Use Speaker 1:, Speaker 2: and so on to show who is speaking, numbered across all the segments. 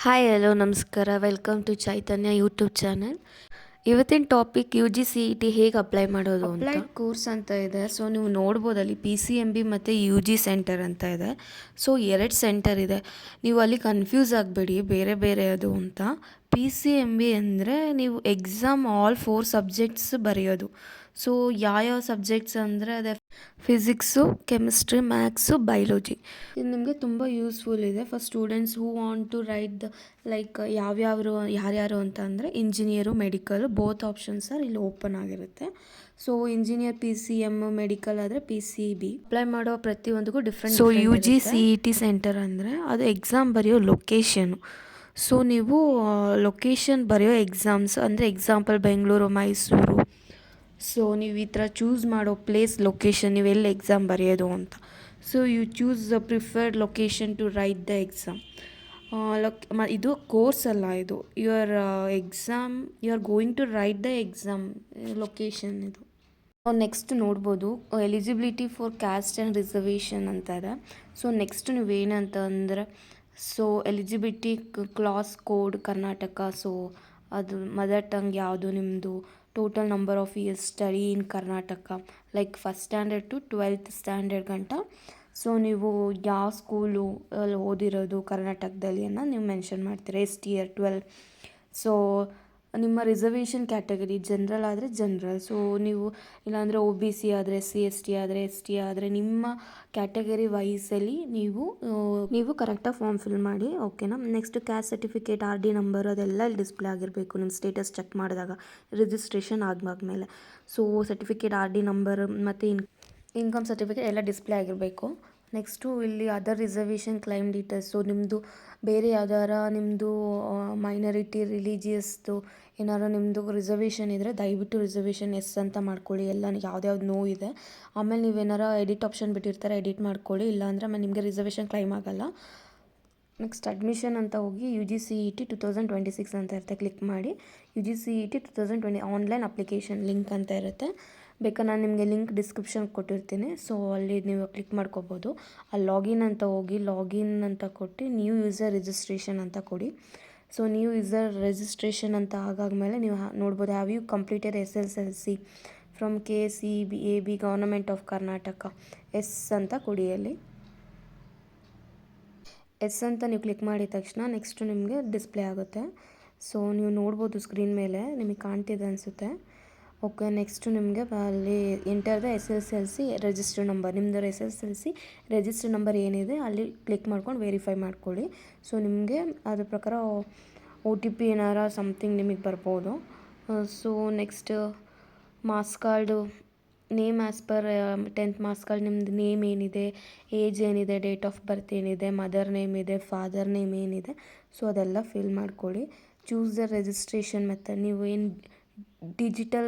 Speaker 1: Hi hello ನಮಸ್ಕಾರ welcome to Chaitanya YouTube channel. ಇವತ್ತಿನ topic U G C E T ಹೇಗೆ apply ಮಾಡೋದು ಅಂತ. ಅಪ್ಲೈಡ್ ಕೋರ್ಸ್ ಅಂತ ಇದೆ. ಸೊ ನೀವು ನೋಡ್ಬೋದು ಅಲ್ಲಿ ಪಿ ಸಿ ಎಮ್ ಬಿ ಮತ್ತು ಯು ಜಿ ಸೆಂಟರ್ ಅಂತ ಇದೆ. ಸೊ 2 ಸೆಂಟರ್ ಇದೆ. ನೀವು ಅಲ್ಲಿ ಕನ್ಫ್ಯೂಸ್ ಆಗಬೇಡಿ ಬೇರೆ ಬೇರೆ ಅದು ಅಂತ. ಪಿ ಸಿ ಎಮ್ ಬಿ ಅಂದರೆ ನೀವು ಎಕ್ಸಾಮ್ ಆಲ್ 4 ಸಬ್ಜೆಕ್ಟ್ಸ್ ಬರೆಯೋದು. ಸೊ ಯಾವ್ಯಾವ ಸಬ್ಜೆಕ್ಟ್ಸ್ ಅಂದರೆ ಅದೇ ಫಿಸಿಕ್ಸು, ಕೆಮಿಸ್ಟ್ರಿ, ಮ್ಯಾಥ್ಸು, ಬಯಾಲಜಿ. ಇದು ನಿಮಗೆ ತುಂಬ ಯೂಸ್ಫುಲ್ ಇದೆ for students who want to write the like ಯಾರ್ಯಾರು ಅಂತ ಅಂದರೆ engineer, medical both options are ಇಲ್ಲಿ ಓಪನ್ ಆಗಿರುತ್ತೆ. So engineer P C M, medical ಆದರೆ ಪಿ ಸಿ ಬಿ. ಅಪ್ಲೈ ಮಾಡೋ ಪ್ರತಿಯೊಂದಕ್ಕೂ different. So U G C E T centre ಅಂದರೆ ಅದು ಎಕ್ಸಾಮ್ ಬರೆಯೋ ಲೊಕೇಶನು. ಸೊ ನೀವು ಲೊಕೇಶನ್ ಬರೆಯೋ ಎಕ್ಸಾಮ್ಸ್ ಅಂದರೆ ಎಕ್ಸಾಂಪಲ್ ಬೆಂಗಳೂರು, ಮೈಸೂರು. ಸೊ ನೀವು ಈ ಥರ ಚೂಸ್ ಮಾಡೋ ಪ್ಲೇಸ್ ಲೊಕೇಶನ್ ನೀವು ಎಲ್ಲಿ ಎಕ್ಸಾಮ್ ಬರೆಯೋದು ಅಂತ. So you choose the preferred location to write the exam. ಇದು ಕೋರ್ಸ್ ಅಲ್ಲ, ಇದು your exam you are going to write the exam location ಇದು. ನೆಕ್ಸ್ಟ್ ನೋಡ್ಬೋದು eligibility for caste and reservation ಅಂತ ಇದೆ. ಸೊ ನೆಕ್ಸ್ಟ್ ನೀವೇನಂತ ಅಂದರೆ so eligibility class code Karnataka. So ಅದು ಮದರ್ ಟಂಗ್ ಯಾವುದು ನಿಮ್ಮದು, total number of years study in Karnataka like first standard to 12th standard ಗಂಟ. ಸೊ ನೀವು ಯಾವ ಸ್ಕೂಲು ಅಲ್ಲಿ ಓದಿರೋದು ಕರ್ನಾಟಕದಲ್ಲಿ ಅನ್ನೋ ನೀವು ಮೆನ್ಷನ್ ಮಾಡ್ತೀರಾ. ಎಷ್ಟು ಇಯರ್ 12. ಸೊ ನಿಮ್ಮ ರಿಸರ್ವೇಷನ್ ಕ್ಯಾಟಗರಿ ಜನ್ರಲ್ ಆದರೆ ಜನ್ರಲ್. ಸೊ ನೀವು ಇಲ್ಲಾಂದರೆ ಒ ಬಿ ಸಿ ಆದರೆ SC ST ಆದರೆ ST ಆದರೆ ನಿಮ್ಮ ಕ್ಯಾಟಗರಿ ವೈಸಲ್ಲಿ ನೀವು ಕರೆಕ್ಟಾಗಿ ಫಾರ್ಮ್ ಫಿಲ್ ಮಾಡಿ, ಓಕೆನಾ. Next caste certificate, RD number ಅದೆಲ್ಲ ಇಲ್ಲಿ ಡಿಸ್ಪ್ಲೇ ಆಗಿರಬೇಕು ನಿಮ್ಮ ಸ್ಟೇಟಸ್ ಚೆಕ್ ಮಾಡಿದಾಗ ರಿಜಿಸ್ಟ್ರೇಷನ್ ಆದ್ಮೇಲೆ. ಸೊ ಸರ್ಟಿಫಿಕೇಟ್, RD ನಂಬರ್ ಮತ್ತು ಇನ್ಕಮ್ ಸರ್ಟಿಫಿಕೇಟ್ ಎಲ್ಲ ಡಿಸ್ಪ್ಲೇ ಆಗಿರಬೇಕು. ನೆಕ್ಸ್ಟು ಇಲ್ಲಿ other reservation claim details. So ನಿಮ್ಮದು ಬೇರೆ ಯಾವ್ದಾರ ನಿಮ್ಮದು ಮೈನಾರಿಟಿ ರಿಲಿಜಿಯಸ್ದು ಏನಾರು ನಿಮ್ಮದು ರಿಸರ್ವೇಷನ್ ಇದ್ದರೆ ದಯವಿಟ್ಟು ರಿಸರ್ವೇಷನ್ ಎಸ್ ಅಂತ ಮಾಡ್ಕೊಳ್ಳಿ. ಎಲ್ಲ ಯಾವ್ದ್ಯಾವ್ದು ನೋ ಇದೆ. ಆಮೇಲೆ ನೀವೇನಾರ ಎಡಿಟ್ ಆಪ್ಷನ್ ಬಿಟ್ಟಿರ್ತಾರೆ, ಎಡಿಟ್ ಮಾಡ್ಕೊಳ್ಳಿ. ಇಲ್ಲಾಂದರೆ ಆಮೇಲೆ ನಿಮಗೆ ರಿಸರ್ವೇಷನ್ ಕ್ಲೈಮ್ ಆಗೋಲ್ಲ. ನೆಕ್ಸ್ಟ್ ಅಡ್ಮಿಷನ್ ಅಂತ ಹೋಗಿ you G C E T 2026 ಅಂತ ಇರುತ್ತೆ, ಕ್ಲಿಕ್ ಮಾಡಿ. You G C E T 2020 online application link ಅಂತ ಇರುತ್ತೆ. ಬೇಕಾದ್ರೆ ನಾನು ನಿಮಗೆ ಲಿಂಕ್ ಡಿಸ್ಕ್ರಿಪ್ಷನ್ ಕೊಟ್ಟಿರ್ತೀನಿ. ಸೊ ಅಲ್ಲಿ ನೀವು ಕ್ಲಿಕ್ ಮಾಡ್ಕೋಬೋದು. ಅಲ್ಲಿ ಲಾಗಿನ್ ಅಂತ ಹೋಗಿ ಲಾಗಿನ್ ಅಂತ ಕೊಟ್ಟು ನ್ಯೂ ಯೂಸರ್ ರಿಜಿಸ್ಟ್ರೇಷನ್ ಅಂತ ಕೊಡಿ. ಸೊ ನ್ಯೂ ಯೂಸರ್ ರಿಜಿಸ್ಟ್ರೇಷನ್ ಅಂತ ಆಗಾದ್ಮೇಲೆ ನೀವು ನೋಡ್ಬೋದು have you completed SSLC from KCAB government of Karnataka yes ಅಂತ ಕೊಡಿ. ಅಲ್ಲಿ ಎಸ್ ಅಂತ ನೀವು ಕ್ಲಿಕ್ ಮಾಡಿದ ತಕ್ಷಣ ನೆಕ್ಸ್ಟು ನಿಮಗೆ ಡಿಸ್ಪ್ಲೇ ಆಗುತ್ತೆ. ಸೊ ನೀವು ನೋಡ್ಬೋದು ಸ್ಕ್ರೀನ್ ಮೇಲೆ ನಿಮಗೆ ಕಾಣ್ತಿದೆ ಅನಿಸುತ್ತೆ. ಓಕೆ, ನೆಕ್ಸ್ಟು ನಿಮಗೆ ಅಲ್ಲಿ enter the SSLC register number. ನಿಮ್ಮದು SSLC ರಿಜಿಸ್ಟರ್ ನಂಬರ್ ಏನಿದೆ ಅಲ್ಲಿ ಕ್ಲಿಕ್ ಮಾಡ್ಕೊಂಡು ವೆರಿಫೈ ಮಾಡ್ಕೊಳ್ಳಿ. ಸೊ ನಿಮಗೆ ಅದ್ರ ಪ್ರಕಾರ OTP ಏನಾರ ಸಮಥಿಂಗ್ ನಿಮಗೆ ಬರ್ಬೋದು. So next marks card, name as per 10th marks card, ನಿಮ್ಮದು ನೇಮ್ ಏನಿದೆ, ಏಜ್ ಏನಿದೆ, ಡೇಟ್ ಆಫ್ ಬರ್ತ್ ಏನಿದೆ, ಮದರ್ ನೇಮ್ ಇದೆ, ಫಾದರ್ ನೇಮ್ ಏನಿದೆ, ಸೊ ಅದೆಲ್ಲ ಫಿಲ್ ಮಾಡ್ಕೊಳ್ಳಿ. Choose the registration method. ನೀವು ಏನು ಡಿಜಿಟಲ್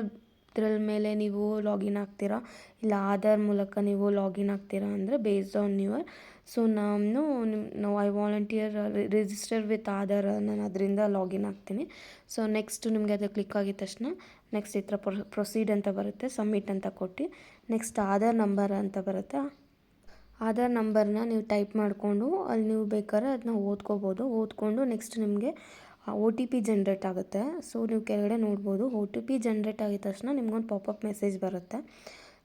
Speaker 1: ಇದ್ರಲ್ಲಿ ಮೇಲೆ ನೀವು ಲಾಗಿನ್ ಆಗ್ತೀರಾ ಇಲ್ಲ ಆಧಾರ್ ಮೂಲಕ ನೀವು ಲಾಗಿನ್ ಆಗ್ತೀರಾ ಅಂದರೆ ಬೇಸ್ಡ್ ಆನ್ ಯುವರ್. ಸೊ ನಾವು I volunteer register with Aadhaar, ನಾನು ಅದರಿಂದ ಲಾಗಿನ್ ಆಗ್ತೀನಿ. ಸೊ ನೆಕ್ಸ್ಟ್ ನಿಮಗೆ ಅದು ಕ್ಲಿಕ್ ಆಗಿದ ತಕ್ಷಣ ನೆಕ್ಸ್ಟ್ ಈ ಥರ ಪ್ರೊಸೀಡ್ ಅಂತ ಬರುತ್ತೆ, ಸಬ್ಮಿಟ್ ಅಂತ ಕೊಟ್ಟು ನೆಕ್ಸ್ಟ್ ಆಧಾರ್ ನಂಬರ್ ಅಂತ ಬರುತ್ತೆ. ಆಧಾರ್ ನಂಬರ್ನ ನೀವು ಟೈಪ್ ಮಾಡಿಕೊಂಡು ಅಲ್ಲಿ ನೀವು ಬೇಕಾದ್ರೆ ಅದನ್ನ ಓದ್ಕೊಂಡು ನೆಕ್ಸ್ಟ್ ನಿಮಗೆ OTP ಜನ್ರೇಟ್ ಆಗುತ್ತೆ. ಸೊ ನೀವು ಕೆಳಗಡೆ ನೋಡ್ಬೋದು OTP ಜನ್ರೇಟ್ ಆಗಿದ ತಕ್ಷಣ ನಿಮ್ಗೊಂದು ಪಾಪಪ್ ಮೆಸೇಜ್ ಬರುತ್ತೆ.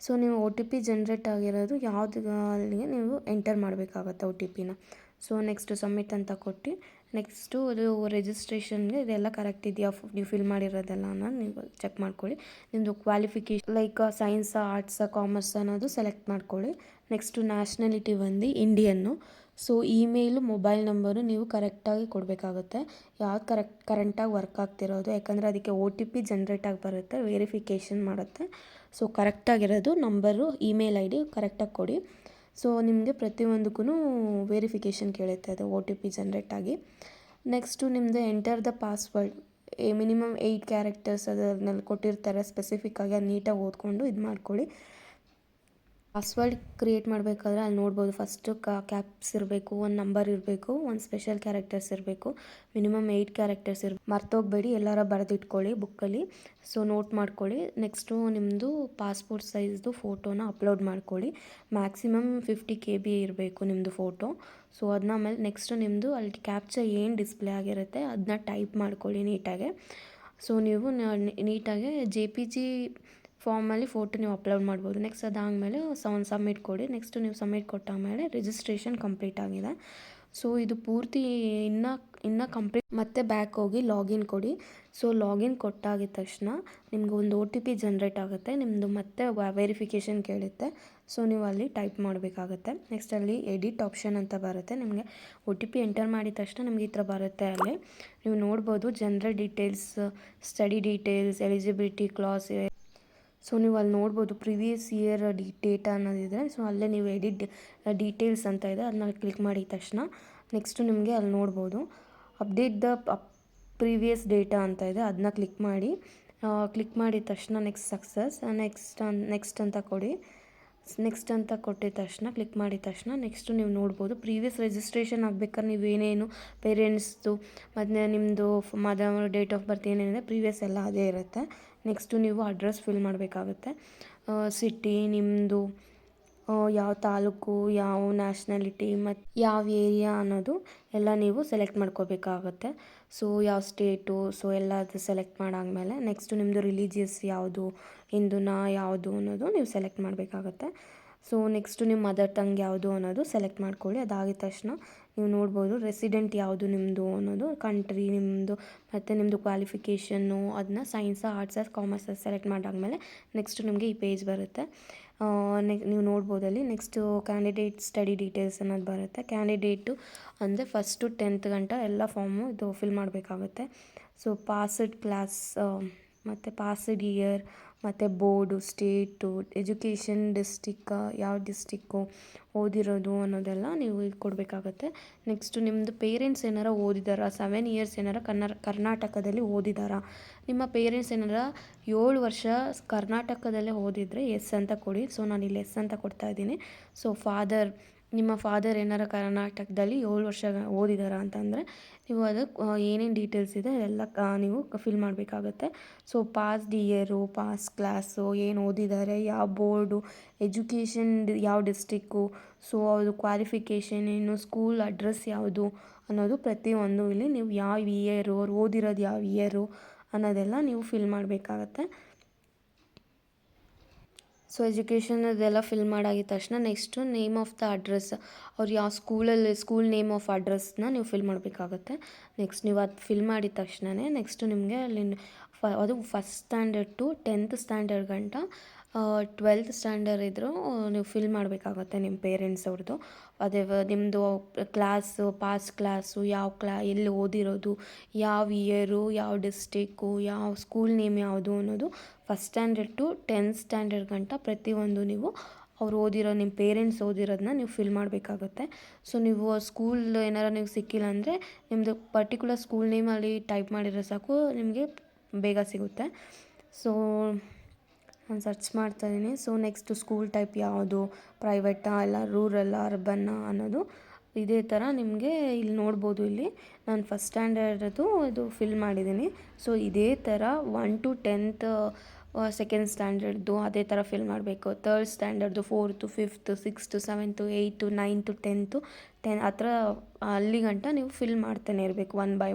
Speaker 1: ಸೊ ನೀವು OTP ಜನ್ರೇಟ್ ಆಗಿರೋದು ಯಾವುದು ಅಲ್ಲಿಗೆ ನೀವು ಎಂಟರ್ ಮಾಡಬೇಕಾಗತ್ತೆ OTPನ. ಸೊ ನೆಕ್ಸ್ಟು ಸಬ್ಮಿಟ್ ಅಂತ ಕೊಟ್ಟು ನೆಕ್ಸ್ಟು ಅದು ರಿಜಿಸ್ಟ್ರೇಷನ್ಗೆ ಇದೆಲ್ಲ ಕರೆಕ್ಟ್ ಇದೆಯಾ ನೀವು ಫಿಲ್ ಮಾಡಿರೋದೆಲ್ಲ ನೀವು ಚೆಕ್ ಮಾಡ್ಕೊಳ್ಳಿ. ನಿಮ್ಮದು ಕ್ವಾಲಿಫಿಕೇಷನ್ ಲೈಕ್ ಸೈನ್ಸಾ, ಆರ್ಟ್ಸಾ, ಕಾಮರ್ಸ್ ಅನ್ನೋದು ಸೆಲೆಕ್ಟ್ ಮಾಡ್ಕೊಳ್ಳಿ. ನೆಕ್ಸ್ಟು ನ್ಯಾಷನಾಲಿಟಿ ಬಂದು Indian. So email, mobile number ನೀವು ಕರೆಕ್ಟಾಗಿ ಕೊಡಬೇಕಾಗುತ್ತೆ. ಯಾವ್ದು ಕರೆಂಟಾಗಿ ವರ್ಕ್ ಆಗ್ತಿರೋದು, ಯಾಕಂದರೆ ಅದಕ್ಕೆ OTP ಜನ್ರೇಟ್ ಆಗಿ ಬರುತ್ತೆ, ವೆರಿಫಿಕೇಷನ್ ಮಾಡುತ್ತೆ. ಸೊ ಕರೆಕ್ಟಾಗಿರೋದು ನಂಬರು, ಇಮೇಲ್ ID ಕರೆಕ್ಟಾಗಿ ಕೊಡಿ. ಸೊ ನಿಮಗೆ ಪ್ರತಿಯೊಂದಕ್ಕೂ ವೆರಿಫಿಕೇಷನ್ ಕೇಳುತ್ತೆ ಅದು OTP ಜನ್ರೇಟ್ ಆಗಿ. ನೆಕ್ಸ್ಟು ನಿಮ್ಮದು enter the password, minimum 8 characters ಅದನ್ನೆಲ್ಲ ಕೊಟ್ಟಿರ್ತಾರೆ ಸ್ಪೆಸಿಫಿಕ್ಕಾಗಿ, ಅದು ನೀಟಾಗಿ ಓದ್ಕೊಂಡು ಇದು ಮಾಡ್ಕೊಳ್ಳಿ. ಪಾಸ್ವರ್ಡ್ ಕ್ರಿಯೇಟ್ ಮಾಡಬೇಕಾದ್ರೆ ಅಲ್ಲಿ ನೋಡ್ಬೋದು ಫಸ್ಟು ಕ್ಯಾಪ್ಸ್ ಇರಬೇಕು, ಒಂದು ನಂಬರ್ ಇರಬೇಕು, ಒಂದು ಸ್ಪೆಷಲ್ ಕ್ಯಾರೆಕ್ಟರ್ಸ್ ಇರಬೇಕು, ಮಿನಿಮಮ್ 8 ಕ್ಯಾರೆಕ್ಟರ್ಸ್ ಮರ್ತೋಗ್ಬೇಡಿ, ಎಲ್ಲರ ಬರೆದಿಟ್ಕೊಳ್ಳಿ ಬುಕ್ಕಲ್ಲಿ. ಸೊ ನೋಟ್ ಮಾಡ್ಕೊಳ್ಳಿ. ನೆಕ್ಸ್ಟು ನಿಮ್ಮದು ಪಾಸ್ಪೋರ್ಟ್ ಸೈಜ್ದು ಫೋಟೋನ ಅಪ್ಲೋಡ್ ಮಾಡ್ಕೊಳ್ಳಿ. ಮ್ಯಾಕ್ಸಿಮಮ್ 50 KB ಇರಬೇಕು ನಿಮ್ಮದು ಫೋಟೋ. ಸೊ ಅದನ್ನ ಆಮೇಲೆ ನೆಕ್ಸ್ಟು ನಿಮ್ಮದು ಅಲ್ಲಿ ಕ್ಯಾಪ್ಚರ್ ಏನು ಡಿಸ್ಪ್ಲೇ ಆಗಿರುತ್ತೆ ಅದನ್ನ ಟೈಪ್ ಮಾಡ್ಕೊಳ್ಳಿ ನೀಟಾಗೆ. ಸೊ ನೀವು ನೀಟಾಗೆ JPG ಫಾರ್ಮಲ್ಲಿ ಫೋಟೋ ನೀವು ಅಪ್ಲೋಡ್ ಮಾಡ್ಬೋದು. ನೆಕ್ಸ್ಟ್ ಅದಾದಮೇಲೆ ಒಂದು ಸಬ್ಮಿಟ್ ಕೊಡಿ. ನೆಕ್ಸ್ಟು ನೀವು ಸಬ್ಮಿಟ್ ಕೊಟ್ಟಾದಮೇಲೆ ರಿಜಿಸ್ಟ್ರೇಷನ್ ಕಂಪ್ಲೀಟ್ ಆಗಿದೆ. ಸೊ ಇದು ಪೂರ್ತಿ ಇನ್ನೂ ಕಂಪ್ಲೀಟ್. ಮತ್ತೆ ಬ್ಯಾಕ್ ಹೋಗಿ ಲಾಗಿನ್ ಕೊಡಿ. ಸೊ ಲಾಗಿನ್ ಕೊಟ್ಟಾಗಿದ ತಕ್ಷಣ ನಿಮ್ಗೆ ಒಂದು OTP ಜನ್ರೇಟ್ ಆಗುತ್ತೆ. ನಿಮ್ಮದು ಮತ್ತೆ ವೆರಿಫಿಕೇಷನ್ ಕೇಳುತ್ತೆ. ಸೊ ನೀವು ಅಲ್ಲಿ ಟೈಪ್ ಮಾಡಬೇಕಾಗುತ್ತೆ. ನೆಕ್ಸ್ಟ್ ಅಲ್ಲಿ ಎಡಿಟ್ ಆಪ್ಷನ್ ಅಂತ ಬರುತ್ತೆ. ನಿಮಗೆ OTP ಎಂಟರ್ ಮಾಡಿದ ತಕ್ಷಣ ನಿಮ್ಗೆ ಈ ಥರ ಬರುತ್ತೆ. ಅಲ್ಲಿ ನೀವು ನೋಡ್ಬೋದು general details, study details, eligibility class. So ನೀವು ಅಲ್ಲಿ ನೋಡ್ಬೋದು ಪ್ರಿವಿಯಸ್ ಇಯರ್ ಡೇಟಾ ಅನ್ನೋದಿದೆ. ಸೊ ಅಲ್ಲೇ ನೀವು ಎಡಿಟ್ ಡೀಟೇಲ್ಸ್ ಅಂತ ಇದೆ, ಅದನ್ನ ಕ್ಲಿಕ್ ಮಾಡಿದ ತಕ್ಷಣ ನೆಕ್ಸ್ಟು ನಿಮಗೆ ಅಲ್ಲಿ ನೋಡ್ಬೋದು ಅಪ್ಡೇಟ್ ದ ಪ್ರೀವಿಯಸ್ ಡೇಟಾ ಅಂತ ಇದೆ, ಅದನ್ನ ಕ್ಲಿಕ್ ಮಾಡಿ. ಕ್ಲಿಕ್ ಮಾಡಿದ ತಕ್ಷಣ ನೆಕ್ಸ್ಟ್ ಸಕ್ಸಸ್, ನೆಕ್ಸ್ಟ್ ಅಂತ ಕೊಡಿ. ನೆಕ್ಸ್ಟ್ ಅಂತ ಕೊಟ್ಟಿದ ತಕ್ಷಣ ಕ್ಲಿಕ್ ಮಾಡಿದ ತಕ್ಷಣ ನೆಕ್ಸ್ಟು ನೀವು ನೋಡ್ಬೋದು ಪ್ರೀವಿಯಸ್ ರಿಜಿಸ್ಟ್ರೇಷನ್ ಆಗಬೇಕಾದ್ರೆ ನೀವೇನೇನು ಪೇರೆಂಟ್ಸ್ದು ಮತ್ತು ನಿಮ್ಮದು ಮದರ್ ಡೇಟ್ ಆಫ್ ಬರ್ತ್ ಏನೇನಿದೆ ಪ್ರೀವಿಯಸ್ ಎಲ್ಲ ಅದೇ ಇರುತ್ತೆ. ನೆಕ್ಸ್ಟು ನೀವು ಅಡ್ರೆಸ್ ಫಿಲ್ ಮಾಡಬೇಕಾಗುತ್ತೆ. ಸಿಟಿ ನಿಮ್ಮದು, ಯಾವ ತಾಲೂಕು, ಯಾವ ನ್ಯಾಷನಾಲಿಟಿ ಮತ್ತು ಯಾವ ಏರಿಯಾ ಅನ್ನೋದು ಎಲ್ಲ ನೀವು ಸೆಲೆಕ್ಟ್ ಮಾಡ್ಕೋಬೇಕಾಗುತ್ತೆ. ಸೊ ಯಾವ ಸ್ಟೇಟು, ಸೊ ಎಲ್ಲ ಅದು ಸೆಲೆಕ್ಟ್ ಮಾಡಾದಮೇಲೆ ನೆಕ್ಸ್ಟು ನಿಮ್ಮದು ರಿಲಿಜಿಯಸ್ ಯಾವುದು, ಹಿಂದೂನಾ ಯಾವುದು ಅನ್ನೋದು ನೀವು ಸೆಲೆಕ್ಟ್ ಮಾಡಬೇಕಾಗುತ್ತೆ. ಸೊ ನೆಕ್ಸ್ಟು ನಿಮ್ಮ ಮದರ್ ಟಂಗ್ ಯಾವುದು ಅನ್ನೋದು ಸೆಲೆಕ್ಟ್ ಮಾಡ್ಕೊಳ್ಳಿ. ಅದಾಗಿದ ತಕ್ಷಣ ನೀವು ನೋಡ್ಬೋದು ರೆಸಿಡೆಂಟ್ ಯಾವುದು ನಿಮ್ಮದು ಅನ್ನೋದು, ಕಂಟ್ರಿ ನಿಮ್ಮದು ಮತ್ತು ನಿಮ್ಮದು ಕ್ವಾಲಿಫಿಕೇಷನ್ನು ಅದನ್ನ ಸೈನ್ಸಾ ಆರ್ಟ್ಸಾ ಕಾಮರ್ಸಾ ಸೆಲೆಕ್ಟ್ ಮಾಡಾದಮೇಲೆ ನೆಕ್ಸ್ಟು ನಿಮಗೆ ಈ ಪೇಜ್ ಬರುತ್ತೆ. ನೀವು ನೋಡ್ಬೋದಲ್ಲಿ ನೆಕ್ಸ್ಟು ಕ್ಯಾಂಡಿಡೇಟ್ ಸ್ಟಡಿ ಡೀಟೇಲ್ಸ್ ಅನ್ನೋದು ಬರುತ್ತೆ. ಕ್ಯಾಂಡಿಡೇಟು ಅಂದರೆ ಫಸ್ಟು 10th ಗಂಟ ಎಲ್ಲ ಫಾರ್ಮು ಇದು ಫಿಲ್ ಮಾಡಬೇಕಾಗುತ್ತೆ. ಸೊ ಪಾಸ್ಡ್ ಕ್ಲಾಸ್ ಮತ್ತು ಪಾಸ್ಡ್ ಇಯರ್ ಮತ್ತು ಬೋರ್ಡು, ಸ್ಟೇಟು, ಎಜುಕೇಷನ್ ಡಿಸ್ಟಿಕ್, ಯಾವ ಡಿಸ್ಟಿಕ್ಕು ಓದಿರೋದು ಅನ್ನೋದೆಲ್ಲ ನೀವು ಇದು ಕೊಡಬೇಕಾಗತ್ತೆ. ನೆಕ್ಸ್ಟು ನಿಮ್ಮದು ಪೇರೆಂಟ್ಸ್ ಏನಾರ ಓದಿದಾರಾ, 7 ಇಯರ್ಸ್ ಏನಾರ ಕರ್ನಾಟಕದಲ್ಲಿ ಓದಿದಾರಾ, ನಿಮ್ಮ ಪೇರೆಂಟ್ಸ್ ಏನಾರ 7 ವರ್ಷ ಕರ್ನಾಟಕದಲ್ಲೇ ಓದಿದರೆ ಎಸ್ ಅಂತ ಕೊಡಿ. ಸೊ ನಾನಿಲ್ಲಿ ಎಸ್ ಅಂತ ಕೊಡ್ತಾ ಇದ್ದೀನಿ. ಸೊ ನಿಮ್ಮ ಫಾದರ್ ಏನಾರ ಕರ್ನಾಟಕದಲ್ಲಿ 7 ವರ್ಷ ಓದಿದಾರಾ ಅಂತಂದರೆ ನೀವು ಅದಕ್ಕೆ ಏನೇನು ಡೀಟೇಲ್ಸ್ ಇದೆ ಎಲ್ಲ ನೀವು ಫಿಲ್ ಮಾಡಬೇಕಾಗತ್ತೆ. So passed year, pass class, ಏನು ಓದಿದ್ದಾರೆ, ಯಾವ ಬೋರ್ಡು, ಎಜುಕೇಷನ್ ಯಾವ ಡಿಸ್ಟಿಕ್ಕು, ಸೊ ಅದು ಕ್ವಾಲಿಫಿಕೇಷನ್ ಏನು, ಸ್ಕೂಲ್ ಅಡ್ರೆಸ್ ಯಾವುದು ಅನ್ನೋದು ಪ್ರತಿಯೊಂದು ಇಲ್ಲಿ ನೀವು ಯಾವ ಇಯರು, ಅವ್ರು ಓದಿರೋದು ಯಾವ ಇಯರು ಅನ್ನೋದೆಲ್ಲ ನೀವು ಫಿಲ್ ಮಾಡಬೇಕಾಗತ್ತೆ. ಸೊ ಎಜುಕೇಷನ್ ಅದೆಲ್ಲ ಫಿಲ್ ಮಾಡಾಗಿದ ತಕ್ಷಣ next name of the address, ಅವ್ರು ಯಾವ ಸ್ಕೂಲ್ ನೇಮ್ ಆಫ್ ಅಡ್ರೆಸ್ನ ನೀವು ಫಿಲ್ ಮಾಡಬೇಕಾಗತ್ತೆ. ನೆಕ್ಸ್ಟ್ ನೀವು ಅದು ಫಿಲ್ ಮಾಡಿದ ತಕ್ಷಣವೇ ನೆಕ್ಸ್ಟು ನಿಮಗೆ ಅಲ್ಲಿ ಅದು first standard to 10th standard ಗಂಟ 12th ಸ್ಟ್ಯಾಂಡರ್ಡ್ ಇದ್ದರೂ ನೀವು ಫಿಲ್ ಮಾಡಬೇಕಾಗತ್ತೆ ನಿಮ್ಮ ಪೇರೆಂಟ್ಸ್ ಅವ್ರದ್ದು. ಅದೇ ನಿಮ್ಮದು ಕ್ಲಾಸು, ಪಾಸ್ ಕ್ಲಾಸು, ಎಲ್ಲಿ ಓದಿರೋದು, ಯಾವ ಇಯರು, ಯಾವ ಡಿಸ್ಟಿಕ್ಕು, ಯಾವ ಸ್ಕೂಲ್ ನೇಮ್ ಯಾವುದು ಅನ್ನೋದು first standard to 10th standard ಗಂಟ ಪ್ರತಿಯೊಂದು ನೀವು ಅವ್ರು ನಿಮ್ಮ ಪೇರೆಂಟ್ಸ್ ಓದಿರೋದನ್ನ ನೀವು ಫಿಲ್ ಮಾಡಬೇಕಾಗುತ್ತೆ. ಸೊ ನೀವು ಸ್ಕೂಲ್ ಏನಾರು ನೀವು ಸಿಕ್ಕಿಲ್ಲ ಅಂದರೆ ನಿಮ್ಮದು ಪರ್ಟಿಕ್ಯುಲರ್ ಸ್ಕೂಲ್ ನೇಮಲ್ಲಿ ಟೈಪ್ ಮಾಡಿದ್ರೆ ಸಾಕು, ನಿಮಗೆ ಬೇಗ ಸಿಗುತ್ತೆ. ಸೊ ನಾನು ಸರ್ಚ್ ಮಾಡ್ತಾಯಿದ್ದೀನಿ. ಸೊ ನೆಕ್ಸ್ಟು ಸ್ಕೂಲ್ ಟೈಪ್ ಯಾವುದು, ಪ್ರೈವೇಟಾ ಇಲ್ಲ ರೂರಲ್ಲ ಅರ್ಬನ್ನಾ ಅನ್ನೋದು ಇದೇ ಥರ ನಿಮಗೆ ಇಲ್ಲಿ ನೋಡ್ಬೋದು. ಇಲ್ಲಿ ನಾನು ಫಸ್ಟ್ ಸ್ಟ್ಯಾಂಡರ್ಡದು ಇದು ಫಿಲ್ ಮಾಡಿದ್ದೀನಿ. ಸೊ ಇದೇ ಥರ 1 to 10th, ಸೆಕೆಂಡ್ ಸ್ಟ್ಯಾಂಡರ್ಡ್ದು ಅದೇ ಥರ ಫಿಲ್ ಮಾಡಬೇಕು. 3rd ಸ್ಟ್ಯಾಂಡರ್ಡ್ದು, 4th, 5th, 6th, 7th, 8th, 9th, 10th ಆ ಥರ ಅಲ್ಲಿ ಗಂಟ ನೀವು ಫಿಲ್ ಮಾಡ್ತಾನೆ ಇರಬೇಕು ಒನ್ ಬೈ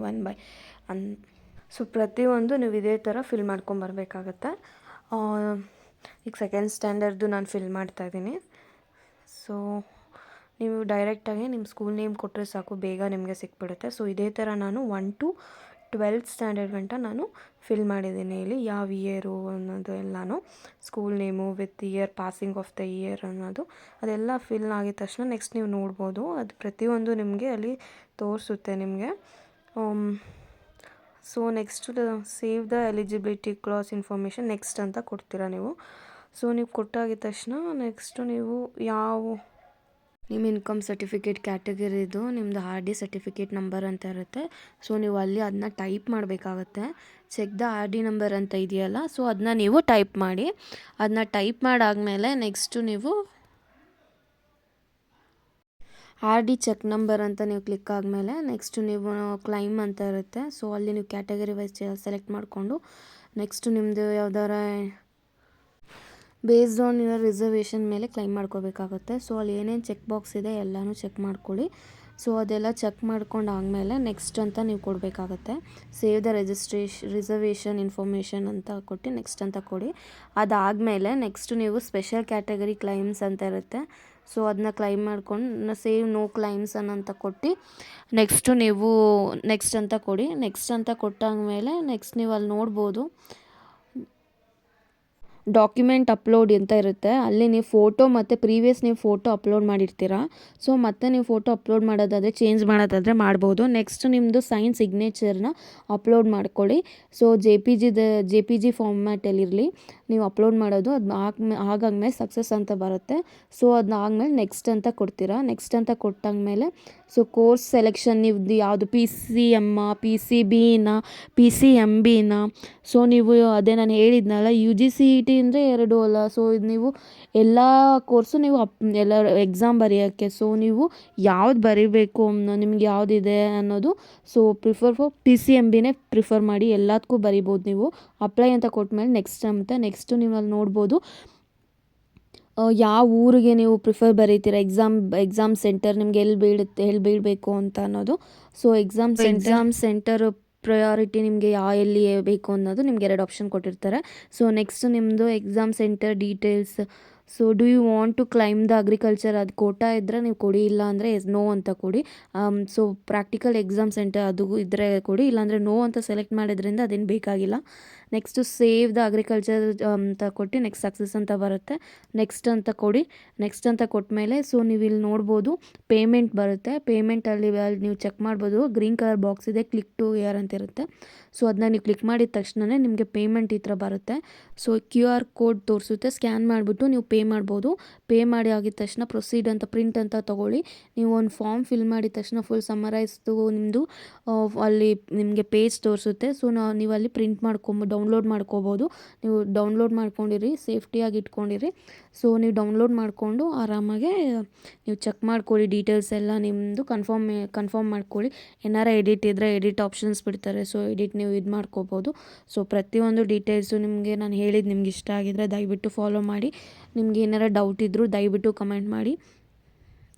Speaker 1: ಸೊ ಪ್ರತಿಯೊಂದು ನೀವು ಇದೇ ಥರ ಫಿಲ್ ಮಾಡ್ಕೊಂಬರ್ಬೇಕಾಗತ್ತೆ. ಈಗ ಸೆಕೆಂಡ್ ಸ್ಟ್ಯಾಂಡರ್ಡ್ದು ನಾನು ಫಿಲ್ ಮಾಡ್ತಾಯಿದ್ದೀನಿ. ಸೊ ನೀವು ಡೈರೆಕ್ಟಾಗಿ ನಿಮ್ಮ ಸ್ಕೂಲ್ ನೇಮ್ ಕೊಟ್ಟರೆ ಸಾಕು, ಬೇಗ ನಿಮಗೆ ಸಿಕ್ಬಿಡುತ್ತೆ. ಸೊ ಇದೇ ಥರ ನಾನು 1 to 12th ಸ್ಟ್ಯಾಂಡರ್ಡ್ ಗಂಟ ನಾನು ಫಿಲ್ ಮಾಡಿದ್ದೀನಿ. ಇಲ್ಲಿ ಯಾವ ಇಯರು ಅನ್ನೋದು ಎಲ್ಲನೂ, school name with year, passing off the year ಅನ್ನೋದು ಅದೆಲ್ಲ ಫಿಲ್ ಆಗಿದ ತಕ್ಷಣ ನೆಕ್ಸ್ಟ್ ನೀವು ನೋಡ್ಬೋದು ಅದು ಪ್ರತಿಯೊಂದು ನಿಮಗೆ ಅಲ್ಲಿ ತೋರಿಸುತ್ತೆ ನಿಮಗೆ. So next save the eligibility class information next ಅಂತ ಕೊಡ್ತೀರಾ ನೀವು. ಸೊ ನೀವು ಕೊಟ್ಟಾಗಿದ ತಕ್ಷಣ ನೆಕ್ಸ್ಟು ನೀವು ನಿಮ್ಮ ಇನ್ಕಮ್ ಸರ್ಟಿಫಿಕೇಟ್ ಕ್ಯಾಟಗರಿದು ನಿಮ್ಮದು RD ಸರ್ಟಿಫಿಕೇಟ್ ನಂಬರ್ ಅಂತ ಇರುತ್ತೆ. ಸೊ ನೀವು ಅಲ್ಲಿ ಅದನ್ನ ಟೈಪ್ ಮಾಡಬೇಕಾಗತ್ತೆ. ಚೆಕ್ ದ RD ನಂಬರ್ ಅಂತ ಇದೆಯಲ್ಲ, ಸೊ ಅದನ್ನ ನೀವು ಟೈಪ್ ಮಾಡಿ. ಅದನ್ನ ಟೈಪ್ ಮಾಡಾದಮೇಲೆ ನೆಕ್ಸ್ಟು ನೀವು ಆರ್ ಡಿ ಚೆಕ್ ನಂಬರ್ ಅಂತ ನೀವು ಕ್ಲಿಕ್ ಆದಮೇಲೆ ನೆಕ್ಸ್ಟು ನೀವು ಕ್ಲೈಮ್ ಅಂತ ಇರುತ್ತೆ. ಸೊ ಅಲ್ಲಿ ನೀವು ಕ್ಯಾಟಗರಿ ವೈಸ್ ಸೆಲೆಕ್ಟ್ ಮಾಡಿಕೊಂಡು ನೆಕ್ಸ್ಟು ನಿಮ್ಮದು ಯಾವ್ದಾರ ಬೇಸ್ಡ್ ಆನ್ ಯುವರ್ ರಿಸರ್ವೇಷನ್ ಮೇಲೆ ಕ್ಲೈಮ್ ಮಾಡ್ಕೋಬೇಕಾಗುತ್ತೆ. ಸೊ ಅಲ್ಲಿ ಏನೇನು ಚೆಕ್ ಬಾಕ್ಸ್ ಇದೆ ಎಲ್ಲನೂ ಚೆಕ್ ಮಾಡ್ಕೊಳ್ಳಿ. ಸೊ ಅದೆಲ್ಲ ಚೆಕ್ ಮಾಡ್ಕೊಂಡಾದಮೇಲೆ ನೆಕ್ಸ್ಟ್ ಅಂತ ನೀವು ಕೊಡಬೇಕಾಗತ್ತೆ. ಸೇವ್ ದ ರಿಸರ್ವೇಷನ್ ಇನ್ಫಾರ್ಮೇಷನ್ ಅಂತ ಕೊಟ್ಟು ನೆಕ್ಸ್ಟ್ ಅಂತ ಕೊಡಿ. ಅದಾದಮೇಲೆ ನೆಕ್ಸ್ಟು ನೀವು ಸ್ಪೆಷಲ್ ಕ್ಯಾಟಗರಿ ಕ್ಲೈಮ್ಸ್ ಅಂತ ಇರುತ್ತೆ. ಸೊ ಅದನ್ನ ಕ್ಲೈಮ್ ಮಾಡ್ಕೊಂಡು ಸೇವ್ ನೋ ಕ್ಲೈಮ್ಸ್ ಅನ್ನೋಂತ ಕೊಟ್ಟು ನೆಕ್ಸ್ಟು ನೀವು ನೆಕ್ಸ್ಟ್ ಅಂತ ಕೊಡಿ. ನೆಕ್ಸ್ಟ್ ಅಂತ ಕೊಟ್ಟಾದ್ಮೇಲೆ ನೆಕ್ಸ್ಟ್ ನೀವು ಅಲ್ಲಿ ನೋಡ್ಬೋದು ಡಾಕ್ಯುಮೆಂಟ್ ಅಪ್ಲೋಡ್ ಅಂತ ಇರುತ್ತೆ. ಅಲ್ಲಿ ನೀವು ಫೋಟೋ ಮತ್ತು ಪ್ರೀವಿಯಸ್ ನೀವು ಫೋಟೋ ಅಪ್ಲೋಡ್ ಮಾಡಿರ್ತೀರ. ಸೊ ಮತ್ತೆ ನೀವು ಫೋಟೋ ಅಪ್ಲೋಡ್ ಮಾಡೋದಾದರೆ ಚೇಂಜ್ ಮಾಡೋದಾದರೆ ಮಾಡ್ಬೋದು. ನೆಕ್ಸ್ಟ್ ನಿಮ್ಮದು ಸೈನ್ ಸಿಗ್ನೇಚರ್ನ ಅಪ್ಲೋಡ್ ಮಾಡ್ಕೊಳ್ಳಿ. ಸೊ ಜೆ ಪಿ ಜಿ ಫಾರ್ಮ್ಯಾಟಲ್ಲಿರಲಿ ನೀವು ಅಪ್ಲೋಡ್ ಮಾಡೋದು. ಅದು ಆಗಾದ್ಮೇಲೆ ಸಕ್ಸಸ್ ಅಂತ ಬರುತ್ತೆ. ಸೊ ಅದನ್ನ ಆದಮೇಲೆ ನೆಕ್ಸ್ಟ್ ಅಂತ ಕೊಡ್ತೀರಾ. ನೆಕ್ಸ್ಟ್ ಅಂತ ಕೊಟ್ಟಾದ್ಮೇಲೆ ಸೊ ಕೋರ್ಸ್ ಸೆಲೆಕ್ಷನ್ ನೀವು ಯಾವುದು PCM PCB PCMB ಸೊ ನೀವು ಅದೇ ನಾನು ಹೇಳಿದ್ನಲ್ಲ UGCET ಅಂದರೆ 2 ಅಲ್ಲ. ಸೊ ಇದು ನೀವು ಎಲ್ಲ ಕೋರ್ಸು ನೀವು ಎಲ್ಲ ಎಕ್ಸಾಮ್ ಬರೆಯೋಕ್ಕೆ. ಸೊ ನೀವು ಯಾವ್ದು ಬರೀಬೇಕು ನಿಮ್ಗೆ ಯಾವುದಿದೆ ಅನ್ನೋದು ಸೊ ಪ್ರಿಫರ್ ಫಾರ್ PCMBನೇ ಪ್ರಿಫರ್ ಮಾಡಿ. ಎಲ್ಲದಕ್ಕೂ ಬರಿಬೋದು ನೀವು. ಅಪ್ಲೈ ಅಂತ ಕೊಟ್ಮೇಲೆ ನೆಕ್ಸ್ಟು ನೀವು ಅಲ್ಲಿ ನೋಡ್ಬೋದು ಯಾವ ಊರಿಗೆ ನೀವು ಪ್ರಿಫರ್ ಬರೀತೀರ, ಎಕ್ಸಾಮ್ ಸೆಂಟರ್ ನಿಮ್ಗೆ ಎಲ್ಲಿ ಬೀಳಬೇಕು ಅಂತ ಅನ್ನೋದು. ಸೊ ಎಕ್ಸಾಮ್ ಸೆಂಟರ್ ಪ್ರಯಾರಿಟಿ ನಿಮಗೆ ಎಲ್ಲಿ ಬೇಕು ಅನ್ನೋದು ನಿಮ್ಗೆ 2 ಆಪ್ಷನ್ ಕೊಟ್ಟಿರ್ತಾರೆ. ಸೊ ನೆಕ್ಸ್ಟ್ ನಿಮ್ಮದು exam centre details. So do you want to claim the agriculture, ಅದು ಕೋಟಾ ಇದ್ದರೆ ನೀವು ಕೊಡಿ, ಇಲ್ಲ ಅಂದರೆ ನೋ ಅಂತ ಕೊಡಿ. ಸೊ ಪ್ರಾಕ್ಟಿಕಲ್ ಎಕ್ಸಾಮ್ ಸೆಂಟರ್ ಅದು ಇದ್ದರೆ ಕೊಡಿ, ಇಲ್ಲಾಂದರೆ ನೋ ಅಂತ ಸೆಲೆಕ್ಟ್ ಮಾಡೋದ್ರಿಂದ ಅದೇನು ಬೇಕಾಗಿಲ್ಲ. ನೆಕ್ಸ್ಟು ಸೇವ್ ದ ಅಗ್ರಿಕಲ್ಚರ್ ಅಂತ ಕೊಟ್ಟು ನೆಕ್ಸ್ಟ್ ಸಕ್ಸಸ್ ಅಂತ ಬರುತ್ತೆ. ನೆಕ್ಸ್ಟ್ ಅಂತ ಕೊಡಿ. ನೆಕ್ಸ್ಟ್ ಅಂತ ಕೊಟ್ಟಮೇಲೆ ಸೊ ನೀವು ಇಲ್ಲಿ ನೋಡ್ಬೋದು ಪೇಮೆಂಟ್ ಬರುತ್ತೆ. ಪೇಮೆಂಟಲ್ಲಿ ನೀವು ಚೆಕ್ ಮಾಡ್ಬೋದು ಗ್ರೀನ್ ಕಲರ್ ಬಾಕ್ಸ್ ಇದೆ, ಕ್ಲಿಕ್ ಟು ಇಯರ್ ಅಂತ ಇರುತ್ತೆ. ಸೊ ಅದನ್ನ ನೀವು ಕ್ಲಿಕ್ ಮಾಡಿದ ತಕ್ಷಣವೇ ನಿಮಗೆ ಪೇಮೆಂಟ್ ಈ ಥರ ಬರುತ್ತೆ. ಸೊ QR ಕೋಡ್ ತೋರಿಸುತ್ತೆ, ಸ್ಕ್ಯಾನ್ ಮಾಡಿಬಿಟ್ಟು ನೀವು ಪೇ ಮಾಡ್ಬೋದು. ಪೇ ಮಾಡಿ ಆಗಿದ ತಕ್ಷಣ ಪ್ರೊಸೀಡ್ ಅಂತ ಪ್ರಿಂಟ್ ಅಂತ ತೊಗೊಳ್ಳಿ. ನೀವು ಒಂದು ಫಾರ್ಮ್ ಫಿಲ್ ಮಾಡಿದ ತಕ್ಷಣ ಫುಲ್ ಸಮರೈಸ್ದು ನಿಮ್ಮದು ಅಲ್ಲಿ ನಿಮಗೆ ಪೇಜ್ ತೋರಿಸುತ್ತೆ. ಸೊ ನೀವು ಅಲ್ಲಿ ಪ್ರಿಂಟ್ ಡೌನ್ಲೋಡ್ ಮಾಡ್ಕೋಬೋದು. ನೀವು ಡೌನ್ಲೋಡ್ ಮಾಡ್ಕೊಂಡಿರಿ, ಸೇಫ್ಟಿಯಾಗಿ ಇಟ್ಕೊಂಡಿರಿ. ಸೊ ನೀವು ಡೌನ್ಲೋಡ್ ಮಾಡಿಕೊಂಡು ಆರಾಮಾಗೆ ನೀವು ಚೆಕ್ ಮಾಡ್ಕೊಳ್ಳಿ ಡೀಟೇಲ್ಸ್ ಎಲ್ಲ ನಿಮ್ಮದು ಕನ್ಫರ್ಮ್ ಮಾಡ್ಕೊಳ್ಳಿ. ಏನಾರ ಎಡಿಟ್ ಇದ್ದರೆ ಎಡಿಟ್ ಆಪ್ಷನ್ಸ್ ಬಿಡ್ತಾರೆ. ಸೊ ಎಡಿಟ್ ನೀವು ಇದು ಮಾಡ್ಕೋಬೋದು. ಸೊ ಪ್ರತಿಯೊಂದು ಡೀಟೇಲ್ಸು ನಿಮಗೆ ನಾನು ಹೇಳಿದ್ದು ನಿಮ್ಗೆ ಇಷ್ಟ ಆಗಿದ್ರೆ ದಯವಿಟ್ಟು ಫಾಲೋ ಮಾಡಿ. ನಿಮ್ಗೆ ಏನಾರ ಡೌಟ್ ಇದ್ದರೂ ದಯವಿಟ್ಟು ಕಮೆಂಟ್ ಮಾಡಿ.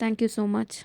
Speaker 1: Thank you so much.